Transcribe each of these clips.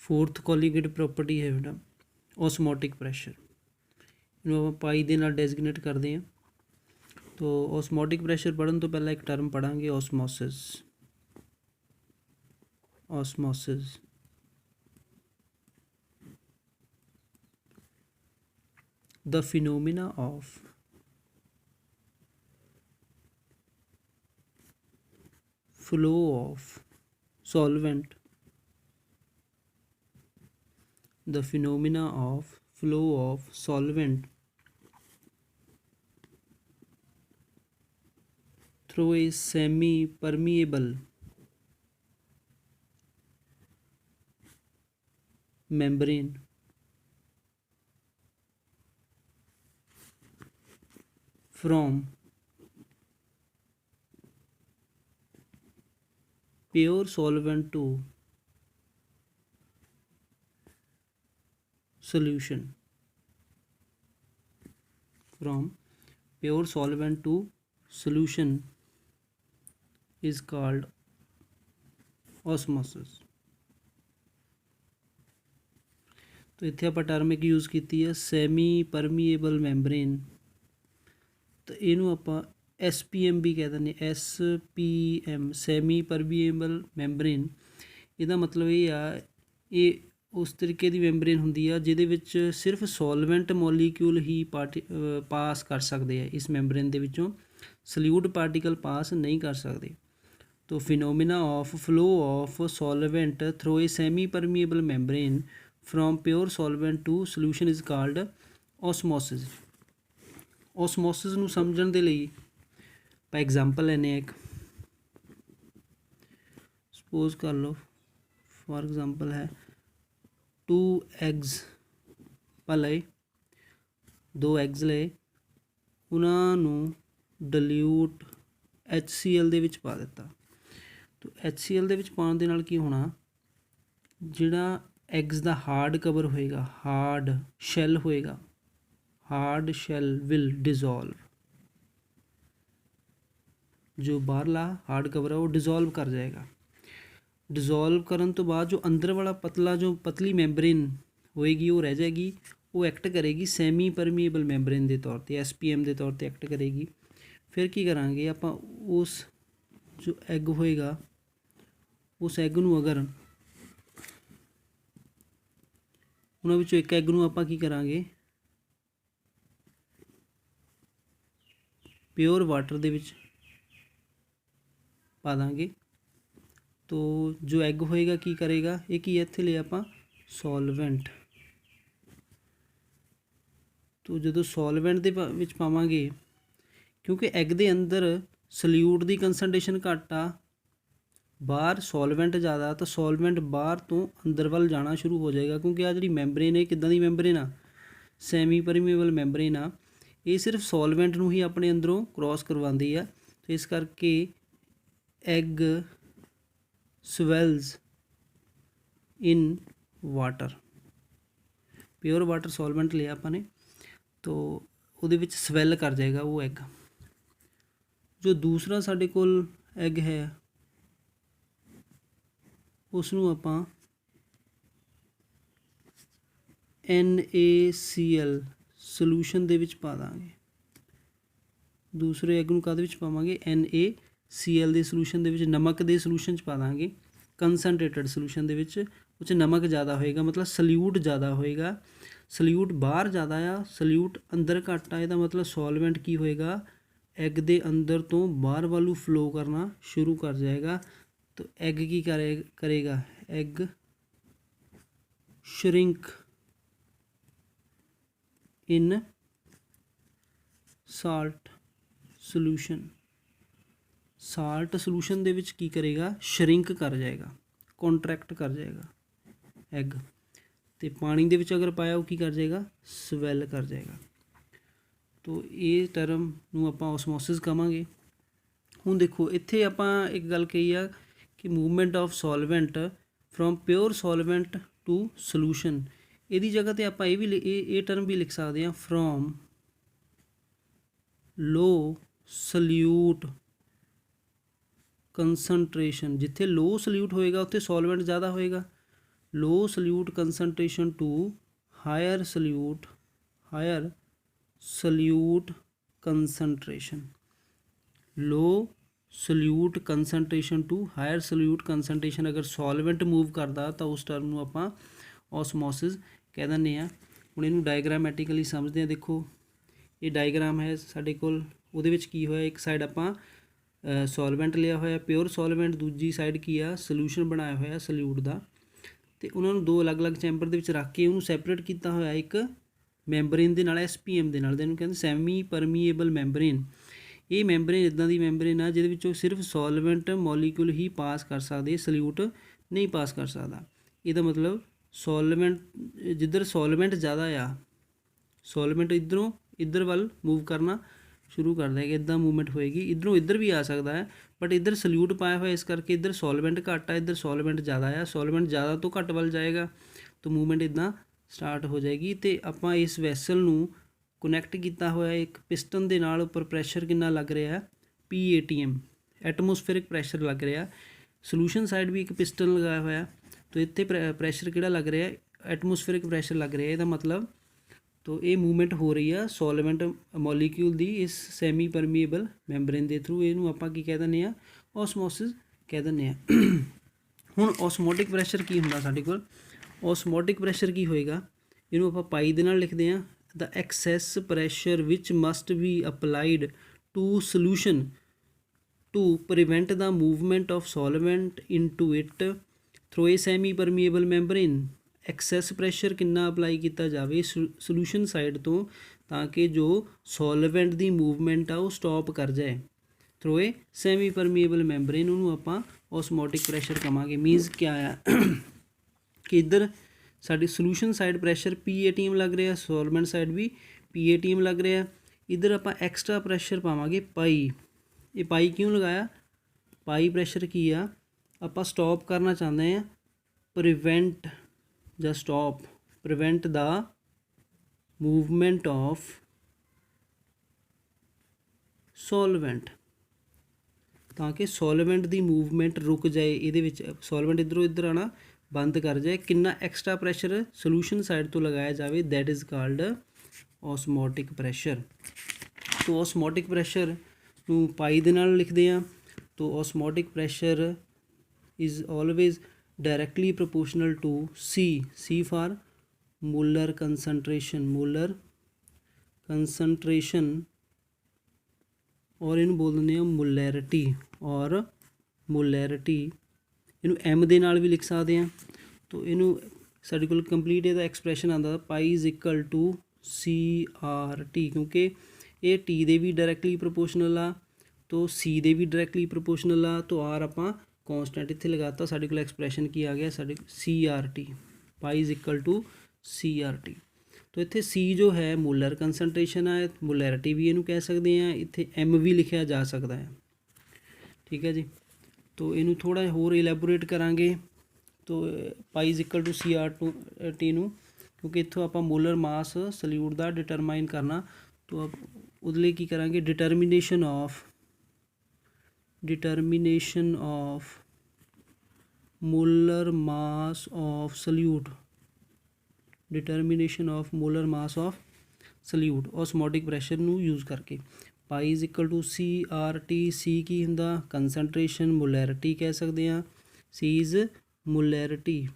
Fourth कोलीगेट property है बेटा osmotic pressure, इन्हों आप पाई दे नाल डेजिग्नेट करते हैं। तो ऑस्मोटिक प्रैशर पढ़न तो पहला एक टर्म पढ़ांगे osmosis. Osmosis the phenomena of flow of solvent, the phenomena of flow of solvent through a semi permeable membrane from pure solvent to solution, from pure solvent to solution is called osmosis। तो इत्थे आपां term एक use की है Sami permeable मैंब्रेन, तो इनू आपां SPM भी कह दें, SPM सैमी परमीएबल मैंब्रेन। ਇਹਦਾ ਮਤਲਬ ਇਹ ਆ ਇਹ ਉਸ ਤਰੀਕੇ ਦੀ ਮੈਂਬਰੇਨ ਹੁੰਦੀ ਆ ਜਿਹਦੇ ਵਿੱਚ ਸਿਰਫ ਸੋਲਵੈਂਟ ਮੋਲੀਕਿਊਲ ਹੀ ਪਾਸ ਕਰ ਸਕਦੇ ਆ, ਇਸ ਮੈਂਬਰੇਨ ਦੇ ਵਿੱਚੋਂ ਸਲਿਊਟ ਪਾਰਟੀਕਲ ਪਾਸ ਨਹੀਂ ਕਰ ਸਕਦੇ। तो phenomena of flow of solvent through a semi permeable membrane from pure solvent to solution is called osmosis. Osmosis नूं समझण दे लई ਆਪਾਂ एग्जाम्पल लैने एक, सपोज कर लो फॉर एग्जाम्पल है 2 एग्स ਆਪਾਂ ਲਏ, 2 एग्स ਲਏ, ਉਹਨਾਂ ਨੂੰ ਡਿਲਿਊਟ HCl ਦੇ ਵਿੱਚ ਪਾ ਦਿੱਤਾ। तो HCl ਦੇ ਵਿੱਚ ਪਾਉਣ ਦੇ ਨਾਲ ਕੀ ਹੋਣਾ, ਜਿਹੜਾ ਐਗਸ ਦਾ ਹਾਰਡ ਕਵਰ ਹੋਏਗਾ, ਹਾਰਡ ਸ਼ੈਲ ਹੋਏਗਾ, ਹਾਰਡ ਸ਼ੈਲ ਵਿਲ डिजोल्व, जो बाहरला हार्ड कवर है वो डिजोल्व कर जाएगा। डिजोल्व करन तो बाद जो अंदर वाला पतला जो पतली मैंब्रेन होएगी वो रह जाएगी, वो एक्ट करेगी सैमी परमीएबल मैंब्रेन के तौर पर, SPM के तौर पर एक्ट करेगी। फिर की करांगे आपां, उस जो एग होएगा उस एग नूं अगर उन्हां विचों एक एग नूं आपां की करांगे प्योर वाटर दे विच पा देंगे। तो जो एग होएगा की करेगा, ये की इत्थे ले आपां सॉल्वेंट, तो जो सॉल्वेंट दे विच पावांगे, क्योंकि एग दे अंदर सल्यूट की कंसनट्रेशन घट आ, बाहर सॉल्वेंट ज़्यादा, तो सॉल्वेंट बाहर तो अंदर वाल जाना शुरू हो जाएगा, क्योंकि आ जी मैंब्रेन है किदां दी मैंब्रेन आ, सैमी परमीएबल मैंब्रेन आ, ये सिर्फ सॉल्वेंट नूं ही अपने अंदरों क्रॉस करवाती है। तो इस करके egg swells in water, pure water solvent लिया अपने, तो उहदे विच स्वैल कर जाएगा वो एग। जो दूसरा साडे कोल एग है उसनूं आपां NaCl सलूशन दे विच पा दांगे, दूसरे एग नूं काहदे विच पावांगे, NaCl दे सलूशन दे विच, नमक दे सलूशन च पा दांगे, कंसनट्रेटेड सलूशन दे विच, उस च नमक ज़्यादा होएगा, मतलब सल्यूट ज़्यादा होएगा। सल्यूट बाहर ज़्यादा आ, सल्यूट अंदर घट आ, इहदा मतलब सॉल्वेंट की होएगा एग दे अंदर तो बाहर वालू फ्लो करना शुरू कर जाएगा। तो एग की करेगा, एग श्रिंक इन साल्ट सलूशन, साल्ट सलूशन दे विच की करेगा, श्रिंक कर जाएगा, कॉन्ट्रैक्ट कर जाएगा एग, तो पानी दे विच अगर पाया वो की कर जाएगा, स्वैल कर जाएगा। तो ये टर्म नूं आपां ऑस्मोसिस कहांगे। हुण देखो इत्थे आपां एक गल कही आ कि movement of solvent from pure solvent to solution, ਇਹਦੀ जगह ਤੇ ਆਪਾਂ ਇਹ टर्म भी लिख सकते हैं, फ्रॉम लो सल्यूट कंसनट्रेशन, जिथे लो सल्यूट होएगा उत्थे सॉल्वेंट ज़्यादा होएगा, low solute concentration to higher solute concentration, low solute concentration to higher solute concentration. अगर सॉल्वेंट मूव करता तो उस टर्म ਨੂੰ ਆਪਾਂ ऑसमोसिस कह ਦਿੰਦੇ ਆ। ਹੁਣ ਇਹਨੂੰ ਡਾਇਗਰਾਮੈਟਿਕਲੀ ਸਮਝਦੇ ਹਾਂ। ਦੇਖੋ ਇਹ ਡਾਇਗਰਾਮ ਹੈ ਸਾਡੇ ਕੋਲ, ਉਹਦੇ ਵਿੱਚ ਕੀ ਹੋਇਆ, ਇੱਕ ਸਾਈਡ ਆਪਾਂ ਸੋਲਵੈਂਟ ਲਿਆ ਹੋਇਆ ਪਿਓਰ ਸੋਲਵੈਂਟ, ਦੂਜੀ ਸਾਈਡ ਕੀ ਆ ਸੋਲੂਸ਼ਨ ਬਣਾਇਆ ਹੋਇਆ ਸੋਲਿਊਟ ਦਾ, ਤੇ ਉਹਨਾਂ ਨੂੰ ਦੋ ਅਲੱਗ-ਅਲੱਗ ਚੈਂਬਰ ਦੇ ਵਿੱਚ ਰੱਖ ਕੇ ਉਹਨੂੰ ਸੈਪਰੇਟ ਕੀਤਾ ਹੋਇਆ ਇੱਕ ਮੈਂਬਰੇਨ ਦੇ ਨਾਲ, SPM ਦੇ ਨਾਲ, ਜਿਹਨੂੰ ਕਹਿੰਦੇ ਸੈਮੀ ਪਰਮੀਏਬਲ ਮੈਂਬਰੇਨ। ਇਹ ਮੈਂਬਰੇਨ ਇੱਦਾਂ ਦੀ ਮੈਂਬਰੇਨ ਆ ਜਿਹਦੇ ਵਿੱਚੋਂ ਸਿਰਫ ਸੋਲਵੈਂਟ ਮੋਲੀਕਿਊਲ ਹੀ ਪਾਸ ਕਰ ਸਕਦੇ, ਸੋਲਿਊਟ ਨਹੀਂ ਪਾਸ ਕਰ ਸਕਦਾ। ਇਹਦਾ ਮਤਲਬ ਸੋਲਵੈਂਟ, ਜਿੱਧਰ ਸੋਲਵੈਂਟ ਜ਼ਿਆਦਾ ਆ, ਸੋਲਵੈਂਟ ਇੱਧਰੋਂ ਇੱਧਰ ਵੱਲ ਮੂਵ ਕਰਨਾ ਸ਼ੁਰੂ ਕਰ ਦੇਗਾ, ਇੱਦਾਂ ਮੂਵਮੈਂਟ ਹੋਏਗੀ। ਇੱਧਰੋਂ ਇੱਧਰ ਵੀ ਆ ਸਕਦਾ ਹੈ, ਬਟ ਇੱਧਰ ਸੋਲਿਊਟ ਪਾਇਆ ਹੋਇਆ ਇਸ ਕਰਕੇ ਇੱਧਰ ਸੋਲਵੈਂਟ ਘੱਟ ਆ, ਇੱਧਰ ਸੋਲਵੈਂਟ ਜ਼ਿਆਦਾ ਆ, ਸੋਲਵੈਂਟ ਜ਼ਿਆਦਾ ਤੋਂ ਘੱਟ ਵੱਲ ਜਾਏਗਾ ਤਾਂ ਮੂਵਮੈਂਟ ਇੱਦਾਂ ਸਟਾਰਟ ਹੋ ਜਾਏਗੀ। ਅਤੇ ਆਪਾਂ ਇਸ ਵੈਸਲ ਨੂੰ ਕਨੈਕਟ ਕੀਤਾ ਹੋਇਆ ਇੱਕ ਪਿਸਟਨ ਦੇ ਨਾਲ, ਉੱਪਰ ਪ੍ਰੈਸ਼ਰ ਕਿੰਨਾ ਲੱਗ ਰਿਹਾ, PATM ਐਟਮੋਸਫੇਰਿਕ ਪ੍ਰੈਸ਼ਰ ਲੱਗ ਰਿਹਾ। ਸੋਲੂਸ਼ਨ ਸਾਈਡ ਵੀ ਇੱਕ ਪਿਸਟਨ ਲਗਾਇਆ ਹੋਇਆ, ਤਾਂ ਇੱਥੇ ਪ੍ਰੈਸ਼ਰ ਕਿਹੜਾ ਲੱਗ ਰਿਹਾ, ਐਟਮੋਸਫੇਰਿਕ ਪ੍ਰੈਸ਼ਰ ਲੱਗ ਰਿਹਾ। ਇਹਦਾ ਮਤਲਬ तो ये मूवमेंट हो रही है सॉल्वेंट मॉलीक्यूल दी इस सैमी परमीएबल मैंबरेन के थ्रू। इनू आपां की कह दिंदे आ, ऑसमोसिस कह दिंदे आ। हुण ऑसमोटिक प्रैशर की हुंदा साडे कोल, ऑसमोटिक प्रैशर की होएगा, इनू आपां पाई दे नाल लिखदे आ, the excess pressure which must be applied to solution to prevent the movement of solvent into it through a semi permeable membrane. Excess pressure कितना अप्लाई किया जाए सोल्यूशन साइड तो, ताकि जो सॉल्वेंट की मूवमेंट आ वो स्टॉप कर जाए थ्रू ए सैमी परमीएबल मैंबरेन। उन्होंने आप ऑसमोटिक प्रैशर कहांगे। मीनस क्या है कि इधर साडी सोल्यूशन साइड प्रैशर PATM लग रहा, सॉल्वेंट साइड भी PATM लग रहा। इधर आप एक्सट्रा प्रैशर पावांगे पाई। ये पाई क्यों लगाया, पाई प्रैशर की आ, आप स्टॉप करना चाहते हैं, प्रिवेंट ਜਾਂ stop prevent the movement of solvent, ताकि सॉल्वेंट की मूवमेंट रुक जाए। ये सॉल्वेंट इधरों इधर आना बंद कर जाए। कितना एक्सट्रा प्रैशर सोल्यूशन साइड तो लगाया जाए, दैट इज़ कॉल्ड ऑसमोटिक प्रैशर। तो ऑसमोटिक प्रैशर नूं पाई दे नाल लिखदे आ। तो osmotic pressure is always directly proportional to C for molar concentration, molar concentration, और इनू बोल देंगे मोलैरिटी और मोलैरिटी। इनू M दे नाल भी लिख सकते हैं। तो इनू साडे कोल कंप्लीट इहदा एक्सप्रैशन आंदा पाई इज़ इक्वल टू CRT, क्योंकि ये T दे भी डायरैक्टली प्रोपोर्शनल आ, तो C दे भी डायरैक्टली प्रोपोर्शनल आ, तो R आपां कॉन्सटेंट इत्थे लगाता। साडे कोल एक्सप्रैशन की आ गया, साडे CRT, pi is equal to CRT। तो इत्थे C जो है मोलर कंसनट्रेशन है, मोलैरिटी भी इनू कह सकते हैं, इत्थे M भी लिखा जा सकता है। ठीक है जी। तो इनू थोड़ा होर इलैबोरेट करांगे। तो pi is equal to CRT नू, क्योंकि इत्थों आपां मोलर मास सल्यूट का डिटरमाइन करना, तो आप उहदे लई की करांगे, determination of molar mass of solute, determination of molar mass of solute osmotic pressure नू यूज़ करके। Pi is equal to CRT, C की हुंदा कंसनट्रेशन, मोलैरिटी कह सकते हैं, C इज़ मोलैरिटी।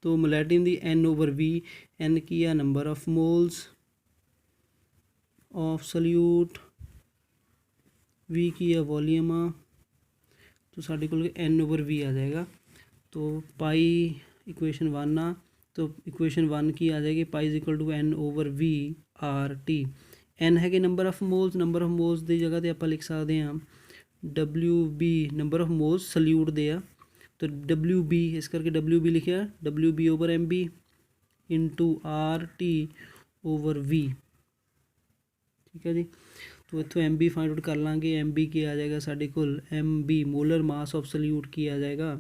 तो मोलैरिटी हुंदी N/V, N की है number of moles of solute, V की है वॉल्यूम आ, तो साढ़े को N/V आ जाएगा। तो पाई इक्वेशन 1 आ, तो इक्वेशन 1 की आ जाएगी, pi is equal to N/V RT। N है नंबर ऑफ मोल्स की जगह पर आप लिख सकते हैं WB, number of moles solute दे आ, तो WB, इस करके WB लिखा, WB/MB इंटू RT/V। ठीक है जी। तो इतों MB फाइंड आउट कर लाँगे। MB की आ जाएगा साढ़े को MB molar mass of solute की आ जाएगा,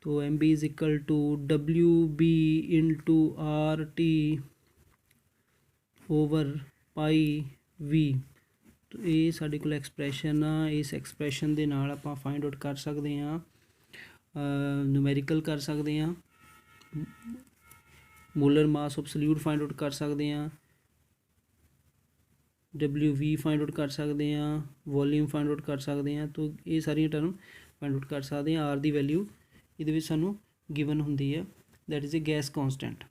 तो MB is equal to WB into RT/V। तो ये साढ़े को एक्सप्रैशन आ, इस एक्सप्रैशन के नाल आपां फाइंड आउट कर सकते हैं ਨੂਮੈਰੀਕਲ ਕਰ ਸਕਦੇ ਹਾਂ, ਮੋਲਰ ਮਾਸ ਐਬਸੋਲਿਊਟ ਫਾਈਂਡ ਆਊਟ ਕਰ ਸਕਦੇ ਹਾਂ, WV ਫਾਈਂਡ ਆਊਟ ਕਰ ਸਕਦੇ ਹਾਂ, ਵੋਲੀਊਮ ਫਾਈਂਡ ਆਊਟ ਕਰ ਸਕਦੇ ਹਾਂ। ਤਾਂ ਇਹ ਸਾਰੀਆਂ ਟਰਮ ਫਾਈਂਡ ਆਊਟ ਕਰ ਸਕਦੇ ਹਾਂ। ਆਰ ਦੀ ਵੈਲਿਊ ਇਹਦੇ ਵਿੱਚ ਸਾਨੂੰ ਗਿਵਨ ਹੁੰਦੀ ਹੈ, ਦੈਟ ਇਜ਼ ਏ ਗੈਸ ਕੌਂਸਟੈਂਟ।